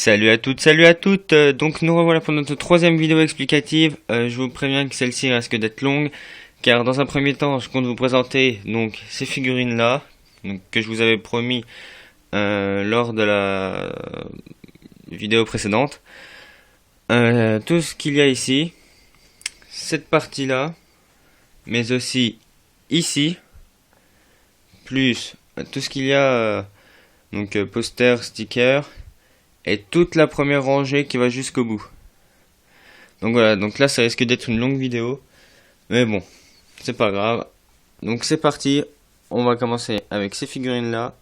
Salut à toutes, salut à toutes. Donc nous revoilà pour notre troisième vidéo explicative. Je vous préviens que celle-ci risque d'être longue, car dans un premier temps, je compte vous présenter donc ces figurines-là, donc que je vous avais promis lors de la vidéo précédente. Tout ce qu'il y a ici, cette partie-là, mais aussi ici, plus tout ce qu'il y a, donc poster, sticker, et toute la première rangée qui va jusqu'au bout. Donc voilà, donc là ça risque d'être une longue vidéo, mais bon, c'est pas grave. Donc c'est parti, on va commencer avec ces figurines là,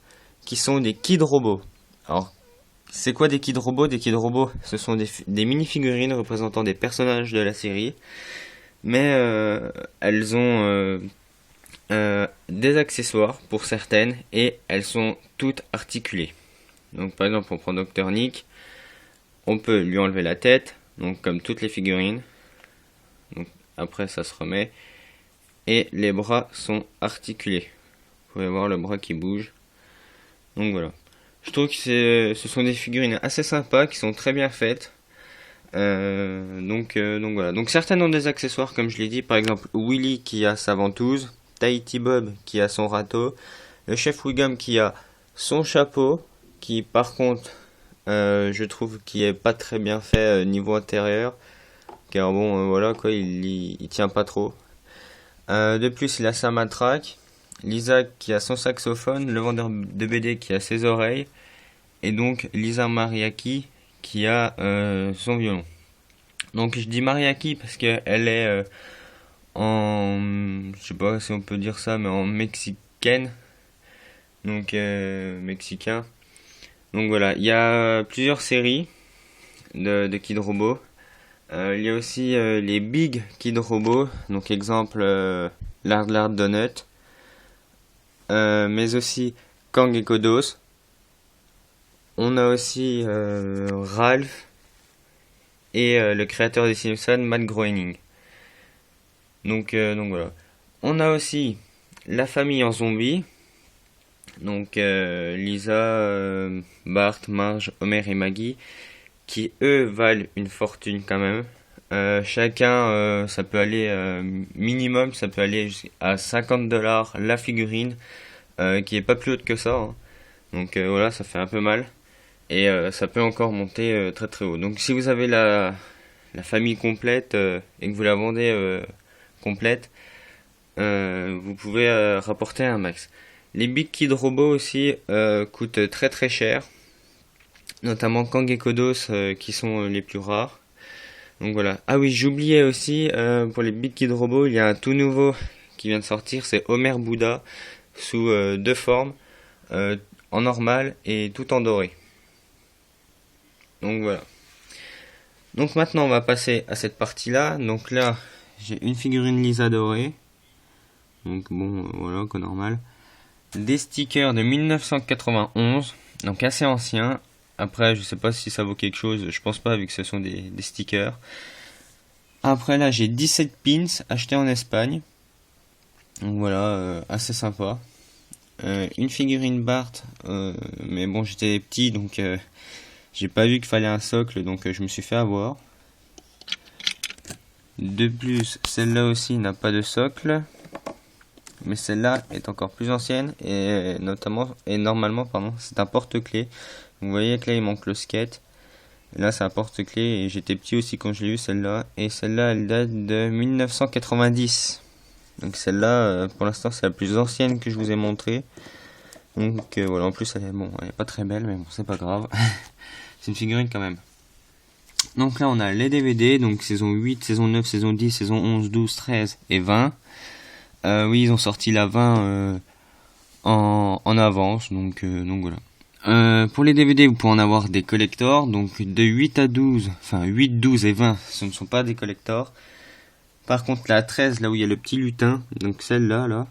qui sont des Kid Robots. Alors, c'est quoi des Kid Robots? Des Kid Robots, ce sont des mini-figurines représentant des personnages de la série, mais elles ont des accessoires pour certaines, et elles sont toutes articulées. Donc par exemple, on prend Dr Nick, on peut lui enlever la tête, donc comme toutes les figurines. Donc après ça se remet, et les bras sont articulés. Vous pouvez voir le bras qui bouge. Donc voilà. Je trouve que ce sont des figurines assez sympas, qui sont très bien faites. Donc voilà. Donc certaines ont des accessoires, comme je l'ai dit, par exemple Willy qui a sa ventouse, Tahiti Bob qui a son râteau, le chef Wiggum qui a son chapeau, qui par contre je trouve qu'il est pas très bien fait niveau intérieur, car bon voilà quoi, il tient pas trop. De plus il a sa matraque, Lisa qui a son saxophone, le vendeur de BD qui a ses oreilles, et donc Lisa Mariaki qui a son violon. Donc je dis Mariaki parce qu'elle est je sais pas si on peut dire ça, mais en mexicaine, donc mexicain. Donc voilà, il y a plusieurs séries de Kid Robot. Il y a aussi les Big Kid Robot, donc exemple Lard Lard Donut, mais aussi Kang et Kodos. On a aussi Ralph et le créateur des Simpsons, Matt Groening. Donc voilà. On a aussi la famille en zombie. Donc Lisa, Bart, Marge, Homer et Maggie, qui eux valent une fortune quand même. Chacun, ça peut aller minimum, ça peut aller à $50 la figurine, qui est pas plus haute que ça, hein. Donc voilà, ça fait un peu mal, et ça peut encore monter très très haut. Donc si vous avez la famille complète et que vous la vendez complète, vous pouvez rapporter un max. Les Big Kid Robots aussi coûtent très très cher, notamment Kang et Kodos qui sont les plus rares. Donc voilà. Ah oui, j'oubliais aussi, pour les Big Kid Robots, il y a un tout nouveau qui vient de sortir, c'est Homer Bouddha, sous deux formes, en normal et tout en doré. Donc voilà. Donc maintenant on va passer à cette partie-là. Donc là, j'ai une figurine Lisa dorée. Donc bon, voilà, quoi, normal. Des stickers de 1991, donc assez anciens. Après, je sais pas si ça vaut quelque chose, je pense pas, vu que ce sont des stickers. Après là, j'ai 17 pins achetés en Espagne. Donc voilà, assez sympa. Une figurine Bart, mais bon, j'étais petit, donc j'ai pas vu qu'il fallait un socle, donc je me suis fait avoir. De plus, celle-là aussi n'a pas de socle, mais celle-là est encore plus ancienne, et normalement, pardon, c'est un porte-clés. Vous voyez que là il manque le skate. Là c'est un porte-clés, et j'étais petit aussi quand je l'ai eu, celle-là. Et celle-là elle date de 1990. Donc celle-là, pour l'instant c'est la plus ancienne que je vous ai montrée. Donc voilà, en plus elle est pas très belle, mais bon, c'est pas grave. C'est une figurine quand même. Donc là on a les DVD, donc saison 8, saison 9, saison 10, saison 11, 12, 13 et 20. Oui, ils ont sorti la 20 en avance, donc voilà. Pour les DVD, vous pouvez en avoir des collectors, donc de 8 à 12, enfin 8, 12 et 20, ce ne sont pas des collectors. Par contre, la 13, là où il y a le petit lutin, donc celle-là, là,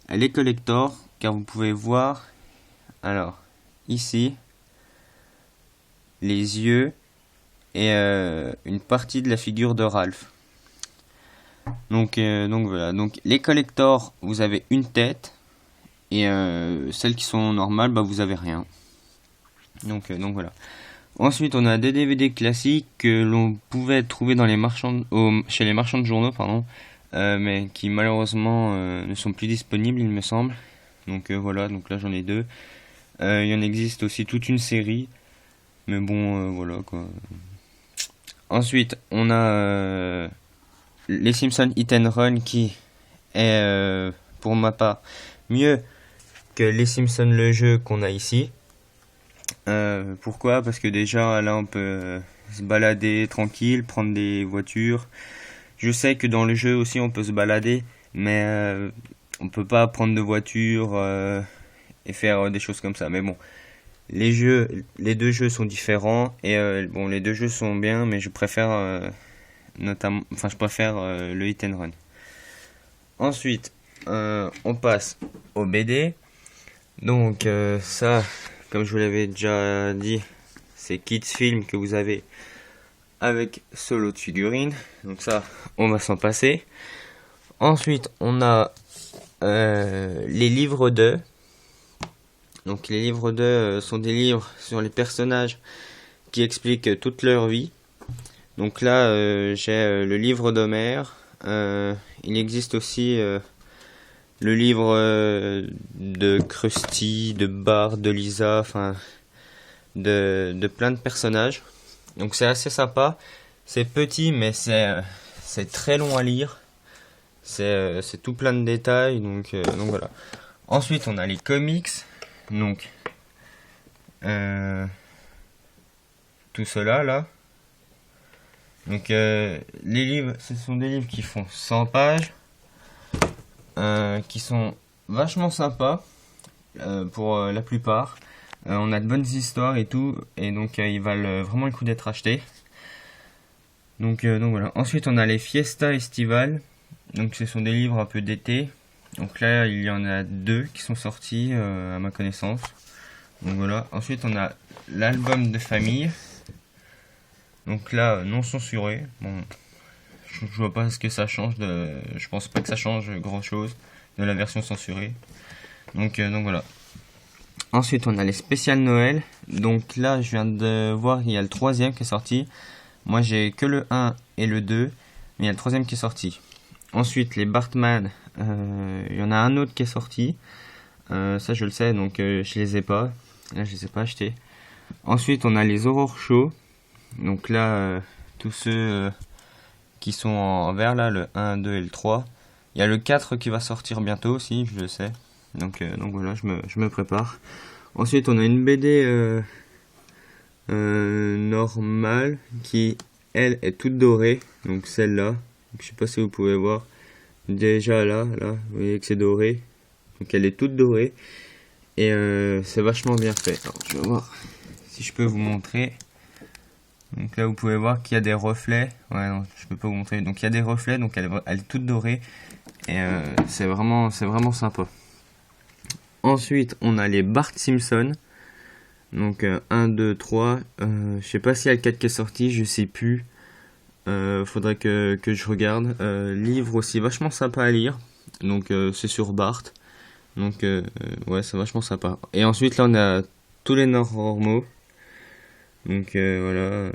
elle est collector, car vous pouvez voir, alors, ici, les yeux et une partie de la figure de Ralph. Donc voilà. Donc les collectors, vous avez une tête, et celles qui sont normales, bah vous avez rien. Donc voilà. Ensuite, on a des DVD classiques que l'on pouvait trouver dans les chez les marchands de journaux, pardon, mais qui malheureusement ne sont plus disponibles, il me semble. Donc voilà, donc là j'en ai deux. Il y en existe aussi toute une série, mais bon, voilà quoi. Ensuite, on a les Simpsons Hit and Run qui est, pour ma part, mieux que les Simpsons le jeu qu'on a ici. Pourquoi? Parce que déjà là on peut se balader tranquille, prendre des voitures. Je sais que dans le jeu aussi on peut se balader, mais on peut pas prendre de voiture et faire des choses comme ça. Mais bon, les deux jeux sont différents et bon, les deux jeux sont bien, mais je préfère je préfère le Hit and Run. Ensuite, on passe au BD. Donc ça, comme je vous l'avais déjà dit, c'est Kids Film que vous avez avec ce lot de figurines. Donc ça, on va s'en passer. Ensuite, on a les livres de. Donc les livres de sont des livres sur les personnages qui expliquent toute leur vie. Donc là, j'ai le livre d'Homère. Il existe aussi le livre de Krusty, de Bart, de Lisa, enfin de plein de personnages. Donc c'est assez sympa. C'est petit, mais c'est très long à lire. C'est tout plein de détails, donc voilà. Ensuite, on a les comics. Donc tout cela là. Donc les livres, ce sont des livres qui font 100 pages, qui sont vachement sympas pour la plupart. On a de bonnes histoires et tout, et donc ils valent vraiment le coup d'être achetés. Donc voilà. Ensuite, on a les Fiesta Estivales. Donc ce sont des livres un peu d'été. Donc là, il y en a deux qui sont sortis à ma connaissance. Donc voilà. Ensuite, on a l'album de famille. Donc là, non censuré. Bon, je vois pas ce que ça change. Je pense pas que ça change grand chose de la version censurée. Donc voilà. Ensuite, on a les spéciales Noël. Donc là, je viens de voir, il y a le troisième qui est sorti. Moi, j'ai que le 1 et le 2, mais il y a le troisième qui est sorti. Ensuite, les Bartman, il y en a un autre qui est sorti. Ça, je le sais, donc je les ai pas. Là, je les ai pas achetés. Ensuite, on a les Horror Show. Donc là, tous ceux qui sont en vert, là, le 1, 2 et le 3. Il y a le 4 qui va sortir bientôt aussi, je le sais. Donc voilà, je me prépare. Ensuite, on a une BD normale qui, elle, est toute dorée. Donc celle-là. Je sais pas si vous pouvez voir. Déjà là, vous voyez que c'est doré. Donc elle est toute dorée. Et c'est vachement bien fait. Alors, je vais voir si je peux vous montrer. Donc là, vous pouvez voir qu'il y a des reflets. Ouais, non, je peux pas vous montrer. Donc il y a des reflets, donc elle est toute dorée. Et c'est vraiment sympa. Ensuite, on a les Bart Simpson. Donc 1, 2, 3. Je sais pas s'il y a le 4 qui est sorti, je sais plus. Faudrait que je regarde. Livre aussi vachement sympa à lire. Donc c'est sur Bart. Donc ouais, c'est vachement sympa. Et ensuite là on a tous les normaux. Donc voilà.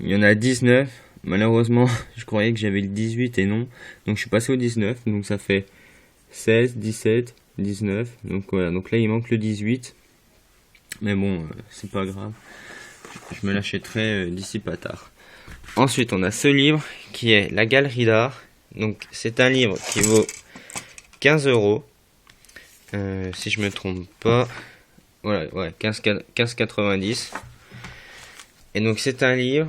Il y en a 19. Malheureusement, je croyais que j'avais le 18 et non. Donc je suis passé au 19. Donc ça fait 16, 17, 19. Donc voilà. Donc là il manque le 18. Mais bon, c'est pas grave. Je me l'achèterai d'ici pas tard. Ensuite, on a ce livre qui est La Galerie d'Art. Donc, c'est un livre qui vaut 15 euros. Si je me trompe pas. Voilà, ouais, 15,90. Et donc, c'est un livre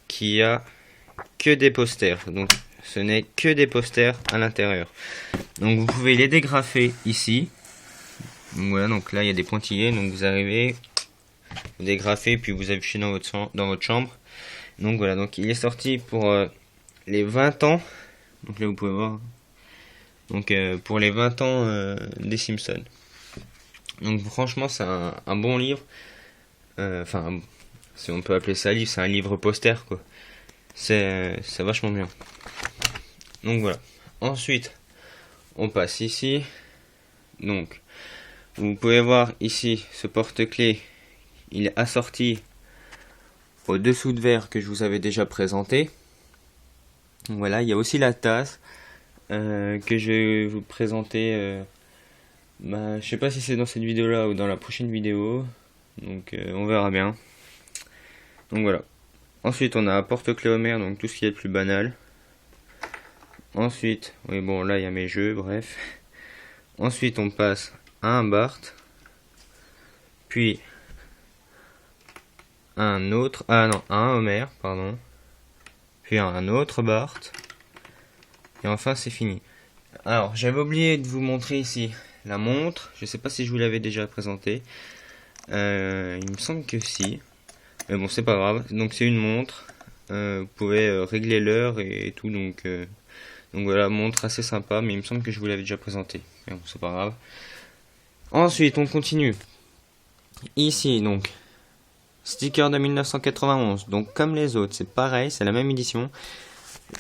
qui a que des posters. Donc, ce n'est que des posters à l'intérieur. Donc, vous pouvez les dégrafer ici. Donc, voilà, donc là, il y a des pointillés. Donc, vous arrivez, vous dégrafez, puis vous affichez dans votre chambre. Donc voilà, donc il est sorti pour les 20 ans. Donc là vous pouvez voir. Donc pour les 20 ans des Simpsons. Donc franchement c'est un bon livre. Enfin, si on peut appeler ça livre, c'est un livre poster quoi. C'est vachement bien. Donc voilà. Ensuite, on passe ici. Donc, vous pouvez voir ici ce porte-clés il est assorti au dessous de verre que je vous avais déjà présenté. Donc voilà, il y a aussi la tasse que je vais vous présenter. Je sais pas si c'est dans cette vidéo là ou dans la prochaine vidéo. Donc on verra bien. Donc voilà. Ensuite on a un porte-clés Homer, donc tout ce qui est le plus banal. Ensuite, oui bon là il y a mes jeux, bref. Ensuite on passe à un Bart. Puis un autre, à un Homer, pardon. Puis un autre Bart. Et enfin c'est fini. Alors j'avais oublié de vous montrer ici la montre. Je sais pas si je vous l'avais déjà présenté. Il me semble que si. Mais bon c'est pas grave. Donc c'est une montre. Vous pouvez régler l'heure et tout. Donc voilà, montre assez sympa. Mais il me semble que je vous l'avais déjà présenté. Mais bon c'est pas grave. Ensuite on continue. Ici donc. Sticker de 1991, donc comme les autres, c'est pareil, c'est la même édition.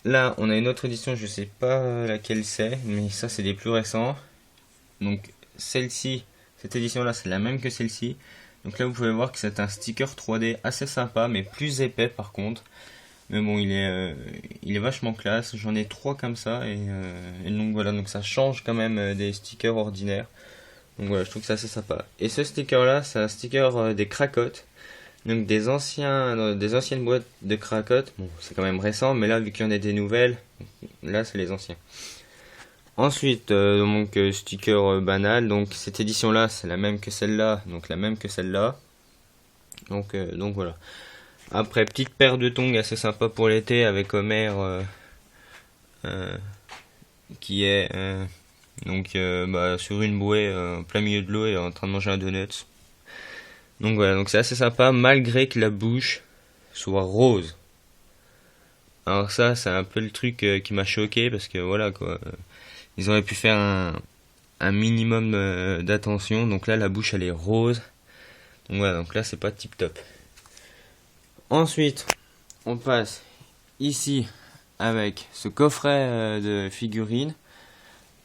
Là, on a une autre édition, je sais pas laquelle c'est, mais ça c'est des plus récents. Donc celle-ci, cette édition-là, c'est la même que celle-ci. Donc là, vous pouvez voir que c'est un sticker 3D assez sympa, mais plus épais par contre. Mais bon, il est vachement classe. J'en ai 3 comme ça, et donc voilà, donc ça change quand même des stickers ordinaires. Donc voilà, je trouve que c'est assez sympa. Et ce sticker-là, c'est un sticker des Cracottes. Donc des anciennes boîtes de Cracottes. Bon, c'est quand même récent, mais là vu qu'il y en a des nouvelles, là c'est les anciens. Ensuite, donc sticker banal. Donc cette édition là, c'est la même que celle-là, donc la même que celle-là. Donc voilà. Après, petite paire de tongs assez sympa pour l'été avec Homer qui est sur une bouée en plein milieu de l'eau et en train de manger un donut. Donc voilà, donc c'est assez sympa malgré que la bouche soit rose. Alors ça, c'est un peu le truc qui m'a choqué parce que voilà quoi, ils auraient pu faire un minimum d'attention. Donc là, la bouche elle est rose. Donc voilà, donc là c'est pas tip top. Ensuite, on passe ici avec ce coffret de figurines.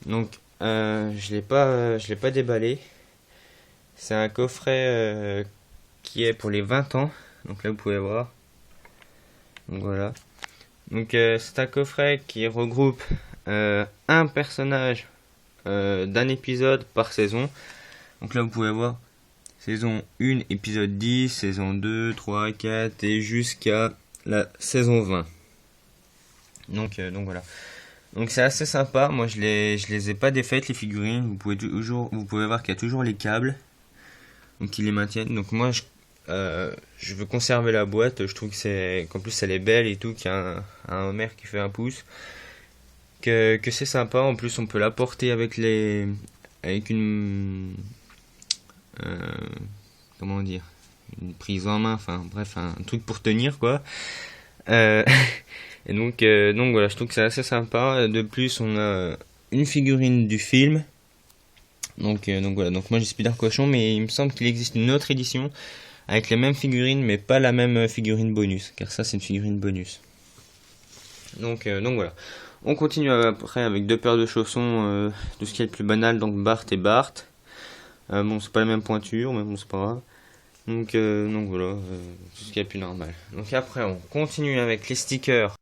Donc je l'ai pas déballé. C'est un coffret qui est pour les 20 ans. Donc là vous pouvez voir. Donc voilà. Donc c'est un coffret qui regroupe un personnage d'un épisode par saison. Donc là vous pouvez voir saison 1, épisode 10, saison 2, 3, 4 et jusqu'à la saison 20. Donc voilà. Donc c'est assez sympa. Moi je les ai pas défaites les figurines. Vous pouvez voir qu'il y a toujours les câbles. Donc ils les maintiennent. Donc moi je veux conserver la boîte. Je trouve qu'en plus elle est belle et tout, qu'il y a un Homer qui fait un pouce. Que c'est sympa. En plus on peut la porter avec une comment dire, une prise en main. Enfin bref, un truc pour tenir quoi. Et donc voilà, je trouve que c'est assez sympa. De plus on a une figurine du film. Donc voilà, donc moi j'ai Spider Cochon, mais il me semble qu'il existe une autre édition avec les mêmes figurines, mais pas la même figurine bonus, car ça c'est une figurine bonus. Donc voilà. On continue après avec 2 paires de chaussons, tout ce qui est le plus banal, donc Bart et Bart. Bon, c'est pas la même pointure, mais bon, c'est pas grave. Donc voilà, tout ce qui est le plus normal. Donc après, on continue avec les stickers